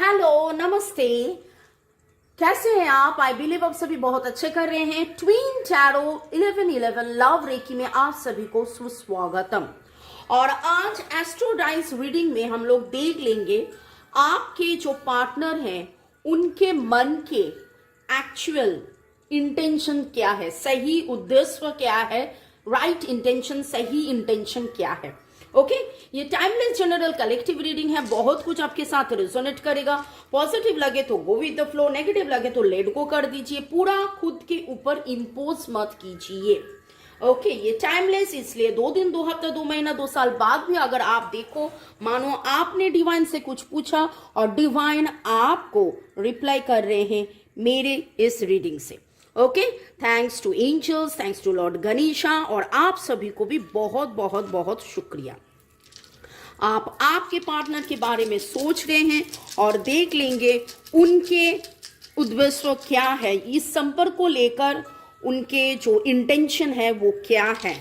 Hello, नमस्ते। कैसे हैं आप? आई बिलीव आप सभी बहुत अच्छे कर रहे हैं। ट्विन टैरो 1111 लव रेकी में आप सभी को सुस्वागतम। और आज एस्ट्रो डाइस रीडिंग में हम लोग देख लेंगे आपके जो पार्टनर हैं उनके मन के एक्चुअल इंटेंशन क्या है, सही उद्देश्य क्या है, राइट इंटेंशन, सही इंटेंशन क्या है। ओके, ये टाइमलेस जनरल कलेक्टिव रीडिंग है। बहुत कुछ आपके साथ रेजोनेट करेगा। पॉजिटिव लगे तो go with the flow, negative लगे तो लेट गो कर दीजिए। पूरा खुद के ऊपर इंपोज मत कीजिए। ओके, ये टाइमलेस इसलिए 2 दिन, 2 हफ्ता, 2 महीना, 2 साल बाद भी अगर आप देखो, मानो आपने डिवाइन से कुछ पूछा और डिवाइन आपको रिप्लाई कर रहे हैं मेरे इस रीडिंग से। Okay, thanks to angels, thanks to Lord Ganesha, और आप सभी को भी बहुत बहुत बहुत शुक्रिया। आप आपके पार्टनर के बारे में सोच रहे हैं और देख लेंगे उनके उद्देश्य क्या है, इस संपर्क को लेकर उनके जो इंटेंशन है वो क्या है।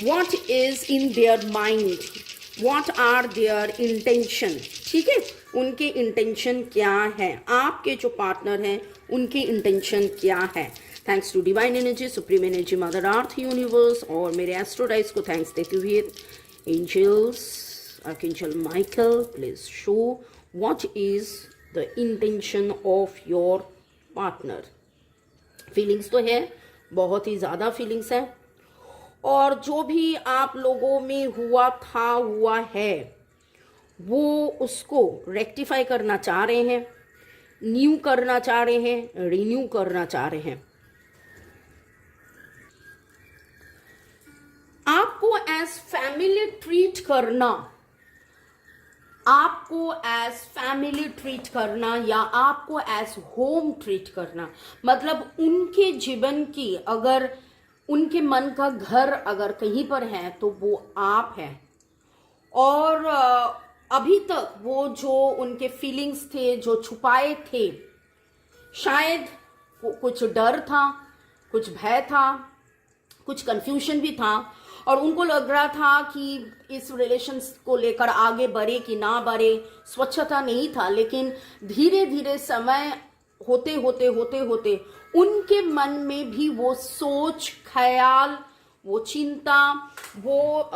What is in their mind, what are their intention. ठीक है, उनके इंटेंशन क्या है, आपके जो पार्टनर हैं उनके इंटेंशन क्या है। Thanks to divine energy, supreme energy, mother earth, universe, और मेरे एस्ट्रो डाइस को थैंक्स देते हुए angels, archangel Michael, please show what is the intention of your partner. Feelings तो है, बहुत ही ज़्यादा फीलिंग्स है, और जो भी आप लोगों में हुआ था, हुआ है, वो उसको रेक्टिफाई करना चाह रहे हैं, न्यू करना चाह रहे हैं, रिन्यू करना चाह रहे हैं। आपको एज फैमिली ट्रीट करना, आपको एज फैमिली ट्रीट करना या आपको एज होम ट्रीट करना, मतलब उनके जीवन की, अगर उनके मन का घर अगर कहीं पर है तो वो आप हैं। और अभी तक वो जो उनके फीलिंग्स थे, जो छुपाए थे, शायद कुछ डर था, कुछ भय था, कुछ कंफ्यूजन भी था, और उनको लग रहा था कि इस रिलेशन को लेकर आगे बढ़े कि ना बढ़े, स्वच्छता नहीं था। लेकिन धीरे धीरे समय होते होते होते होते उनके मन में भी वो सोच, ख्याल, वो चिंता, वो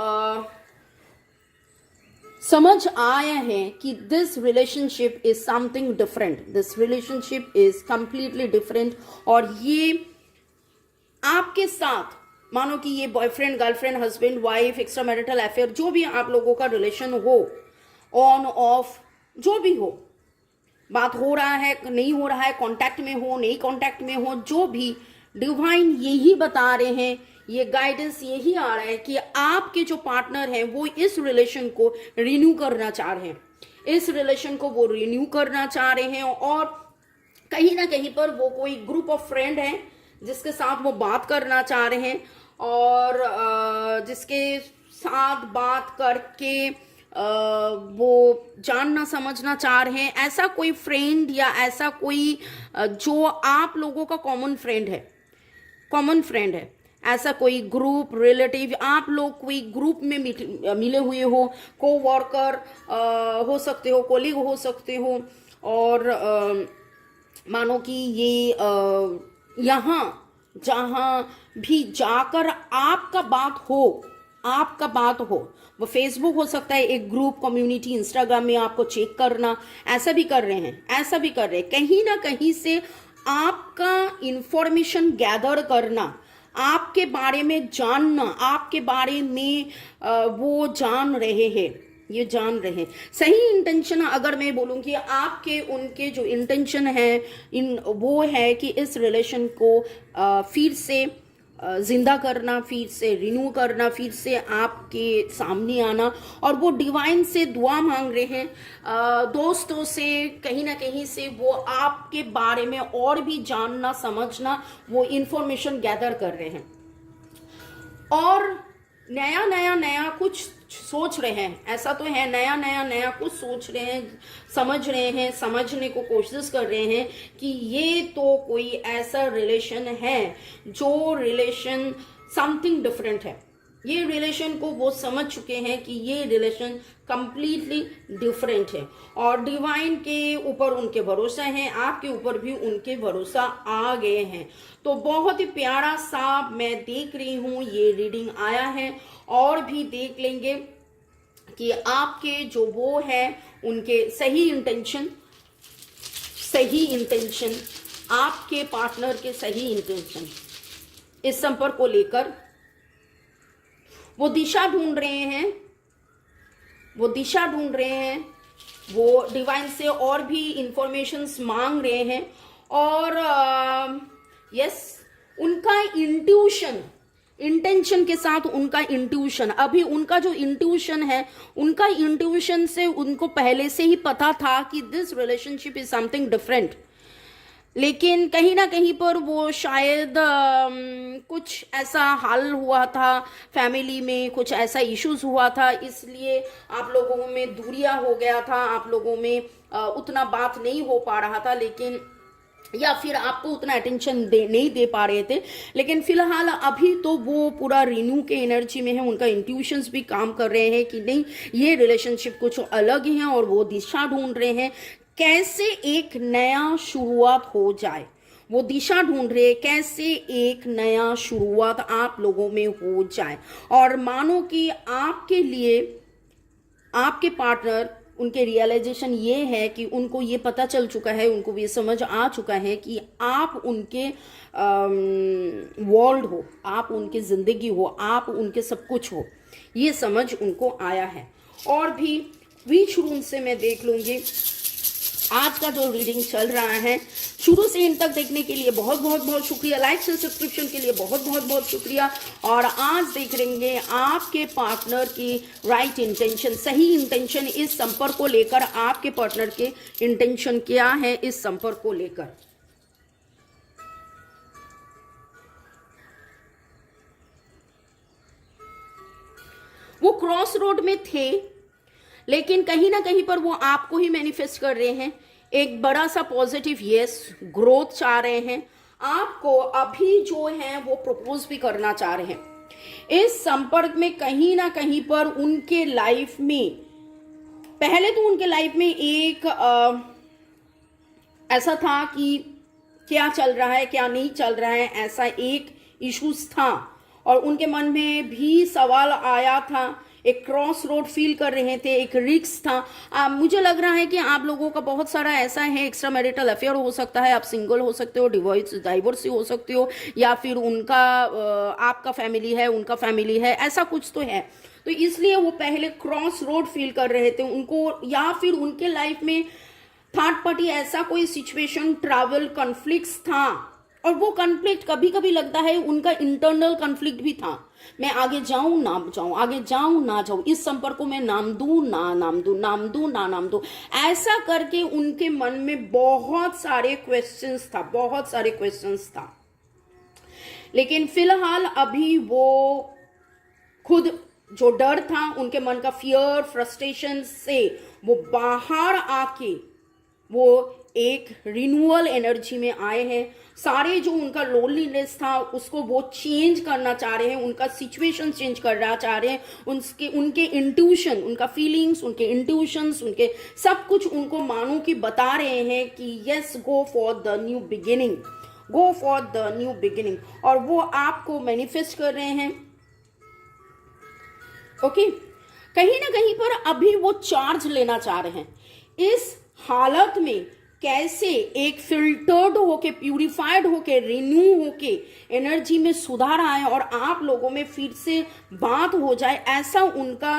समझ आया है कि this relationship is something different, this relationship is completely different. और ये आपके साथ, मानो कि ये boyfriend, girlfriend, husband, wife, extra marital affair, जो भी आप लोगों का रिलेशन हो, ऑन ऑफ जो भी हो, बात हो रहा है, नहीं हो रहा है, कांटेक्ट में हो, नहीं कांटेक्ट में हो, जो भी, डिवाइन यही बता रहे हैं, ये गाइडेंस यही आ रहा है कि आपके जो पार्टनर हैं वो इस रिलेशन को रिन्यू करना चाह रहे हैं, इस रिलेशन को वो रिन्यू करना चाह रहे हैं। और कहीं ना कहीं पर वो कोई ग्रुप ऑफ फ्रेंड है जिसके साथ वो बात करना चाह रहे हैं, और जिसके साथ बात करके वो जानना समझना चाह रहे हैं। ऐसा कोई फ्रेंड या ऐसा कोई जो आप लोगों का कॉमन फ्रेंड है, ऐसा कोई ग्रुप, रिलेटिव, आप लोग कोई ग्रुप में मिले हुए हो, को वर्कर हो सकते हो, कोलीग हो सकते हो, और मानो कि ये यहाँ जहाँ भी जाकर आपका बात हो, वो फेसबुक हो सकता है, एक ग्रुप, कम्युनिटी, इंस्टाग्राम में आपको चेक करना, ऐसा भी कर रहे हैं। कहीं ना कहीं से आपका इंफॉर्मेशन गैदर करना, आपके बारे में जानना, आपके बारे में वो जान रहे हैं। सही इंटेंशन अगर मैं बोलूँ कि आपके उनके जो इंटेंशन है वो है कि इस रिलेशन को फिर से जिंदा करना, फिर से रिन्यू करना, फिर से आपके सामने आना, और वो डिवाइन से दुआ मांग रहे हैं, दोस्तों से, कहीं ना कहीं से वो आपके बारे में और भी जानना, समझना, वो इंफॉर्मेशन गैदर कर रहे हैं, और नया कुछ सोच रहे हैं। ऐसा तो है, नया कुछ सोच रहे हैं, समझने को कोशिश कर रहे हैं कि ये तो कोई ऐसा रिलेशन है जो समथिंग डिफरेंट है। ये रिलेशन को वो समझ चुके हैं कि ये रिलेशन कंप्लीटली डिफरेंट है। और डिवाइन के ऊपर उनके भरोसा है, आपके ऊपर भी उनके भरोसा आ गए हैं। तो बहुत ही प्यारा सा मैं देख रही हूँ ये रीडिंग आया है। और भी देख लेंगे कि आपके जो वो है उनके सही इंटेंशन, आपके पार्टनर के सही इंटेंशन इस संपर्क को लेकर, वो दिशा ढूंढ रहे हैं, वो डिवाइन से और भी इंफॉर्मेशंस मांग रहे हैं। और यस, उनका इंटेंशन के साथ उनका इंट्यूशन, अभी उनका जो इंट्यूशन है, उनका इंट्यूशन से उनको पहले से ही पता था कि this relationship is something different. लेकिन कहीं ना कहीं पर वो शायद कुछ ऐसा हाल हुआ था फैमिली में, कुछ ऐसा इश्यूज हुआ था, इसलिए आप लोगों में दूरिया हो गया था, आप लोगों में उतना बात नहीं हो पा रहा था, लेकिन या फिर आपको उतना अटेंशन नहीं दे पा रहे थे। लेकिन फिलहाल अभी तो वो पूरा रिन्यू के एनर्जी में है, उनका इंट्यूशंस भी काम कर रहे हैं कि नहीं, ये रिलेशनशिप कुछ अलग है, और वो दिशा ढूंढ रहे हैं कैसे एक नया शुरुआत हो जाए। वो दिशा ढूंढ रहे हैं कैसे एक नया शुरुआत आप लोगों में हो जाए। और मानो कि आपके लिए आपके पार्टनर, उनके रियलाइजेशन ये है कि उनको ये पता चल चुका है, उनको ये समझ आ चुका है कि आप उनके वर्ल्ड हो, आप उनकी जिंदगी हो, आप उनके सब कुछ हो, ये समझ उनको आया है। और भी बीच रूम से मैं देख लूंगी आज का जो रीडिंग चल रहा है। शुरू से इन तक देखने के लिए बहुत बहुत बहुत शुक्रिया, लाइक से सब्सक्रिप्शन के लिए बहुत बहुत बहुत शुक्रिया। और आज देख लेंगे आपके पार्टनर की राइट इंटेंशन, सही इंटेंशन इस संपर्क को लेकर, आपके पार्टनर के इंटेंशन क्या है इस संपर्क को लेकर। वो क्रॉस रोड में थे, लेकिन कहीं ना कहीं पर वो आपको ही मैनिफेस्ट कर रहे हैं, एक बड़ा सा पॉजिटिव ग्रोथ चाह रहे हैं, आपको अभी जो है वो प्रपोज भी करना चाह रहे हैं। इस संपर्क में कहीं ना कहीं पर उनके लाइफ में, पहले तो उनके लाइफ में एक ऐसा था कि क्या चल रहा है क्या नहीं चल रहा है, ऐसा एक इश्यूज था, और उनके मन में भी सवाल आया था, एक क्रॉस रोड फील कर रहे थे, एक रिस्क था। मुझे लग रहा है कि आप लोगों का बहुत सारा ऐसा है, एक्स्ट्रा मैरिटल अफेयर हो सकता है, आप सिंगल हो सकते हो, डाइवोर्स हो सकते हो, या फिर उनका आपका फैमिली है, उनका फैमिली है, ऐसा कुछ तो है। तो इसलिए वो पहले क्रॉस रोड फील कर रहे थे उनको, या फिर उनके लाइफ में थर्ड पार्टी ऐसा कोई सिचुएशन, ट्रैवल कॉन्फ्लिक्ट्स था, और वो कॉन्फ्लिक्ट कभी कभी लगता है उनका इंटरनल कॉन्फ्लिक्ट भी था। मैं आगे जाऊं ना जाऊं, आगे जाऊं ना जाऊं, इस संपर्क को मैं नाम दूं ना नाम दूं, नाम दूं ना नाम दूं, ऐसा करके उनके मन में बहुत सारे क्वेश्चंस था। लेकिन फिलहाल अभी वो खुद जो डर था, उनके मन का फियर, फ्रस्ट्रेशन से वो बाहर आके वो एक रिन्यूअल एनर्जी में आए हैं। सारे जो उनका लोनलीनेस था उसको वो चेंज करना चाह रहे हैं, उनका सिचुएशन चेंज करना चाह रहे हैं, उनके इंट्यूशन, उनका फीलिंग्स, उनके इंट्यूशंस, उनके सब कुछ उनको मानो कि बता रहे हैं कि yes, go for the new beginning, go for the new beginning. और वो आपको मैनिफेस्ट कर रहे हैं। ओके, कहीं ना कहीं पर अभी वो चार्ज लेना चाह रहे हैं। इस हालत में कैसे एक फिल्टर्ड होके, प्यूरिफाइड होके, रिन्यू होके एनर्जी में सुधार आए और आप लोगों में फिर से बात हो जाए, ऐसा उनका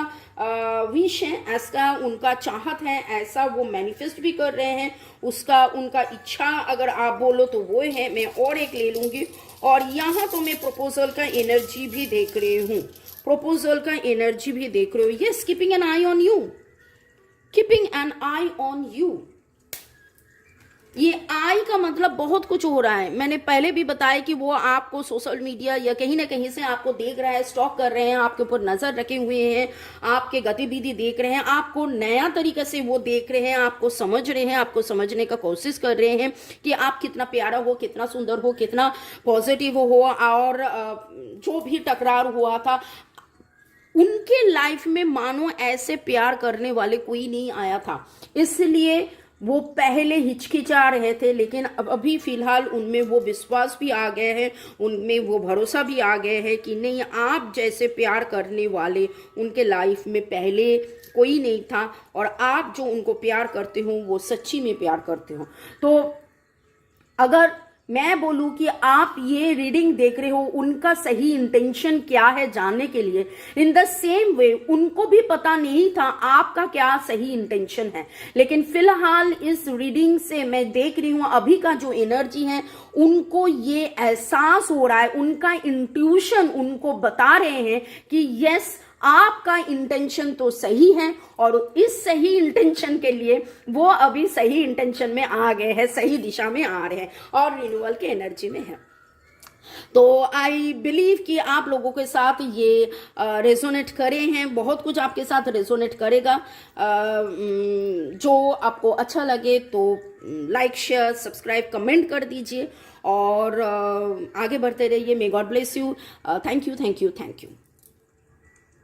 विश है, ऐसा उनका चाहत है, ऐसा वो मैनिफेस्ट भी कर रहे हैं। उसका उनका इच्छा अगर आप बोलो तो वो है। मैं और एक ले लूंगी, और यहाँ तो मैं प्रपोजल का एनर्जी भी देख रही हूँ, प्रपोजल का एनर्जी भी देख रही हूँ। Yes, keeping an I on you, keeping an I on you. ये आई का मतलब बहुत कुछ हो रहा है। मैंने पहले भी बताया कि वो आपको सोशल मीडिया या कहीं ना कहीं से आपको देख रहा है, स्टॉक कर रहे हैं, आपके ऊपर नजर रखे हुए हैं, आपके गतिविधि देख रहे हैं, आपको नया तरीके से वो देख रहे हैं, आपको समझ रहे हैं, आपको समझने का कोशिश कर रहे हैं कि आप कितना प्यारा हो, कितना सुंदर हो, कितना पॉजिटिव हो। और जो भी टकरार हुआ था उनके लाइफ में मानो ऐसे प्यार करने वाले कोई नहीं आया था, इसलिए वो पहले हिचकिचा रहे थे, लेकिन अब अभी फिलहाल उनमें वो विश्वास भी आ गए हैं, उनमें वो भरोसा भी आ गए हैं कि नहीं, आप जैसे प्यार करने वाले उनके लाइफ में पहले कोई नहीं था, और आप जो उनको प्यार करते हो वो सच्ची में प्यार करते हो। तो अगर मैं बोलूं कि आप ये रीडिंग देख रहे हो उनका सही इंटेंशन क्या है जानने के लिए, इन द सेम वे उनको भी पता नहीं था आपका क्या सही इंटेंशन है, लेकिन फिलहाल इस रीडिंग से मैं देख रही हूं अभी का जो एनर्जी है उनको ये एहसास हो रहा है, उनका इंट्यूशन उनको बता रहे हैं कि यस, आपका इंटेंशन तो सही है, और इस सही इंटेंशन के लिए वो अभी सही इंटेंशन में आ गए हैं, सही दिशा में आ रहे हैं और रिन्यूअल के एनर्जी में है। तो आई बिलीव कि आप लोगों के साथ ये रेजोनेट करे हैं, बहुत कुछ आपके साथ रेजोनेट करेगा। जो आपको अच्छा लगे तो लाइक, शेयर, सब्सक्राइब, कमेंट कर दीजिए और आगे बढ़ते रहिए। May God bless you. Thank you, thank you, thank you.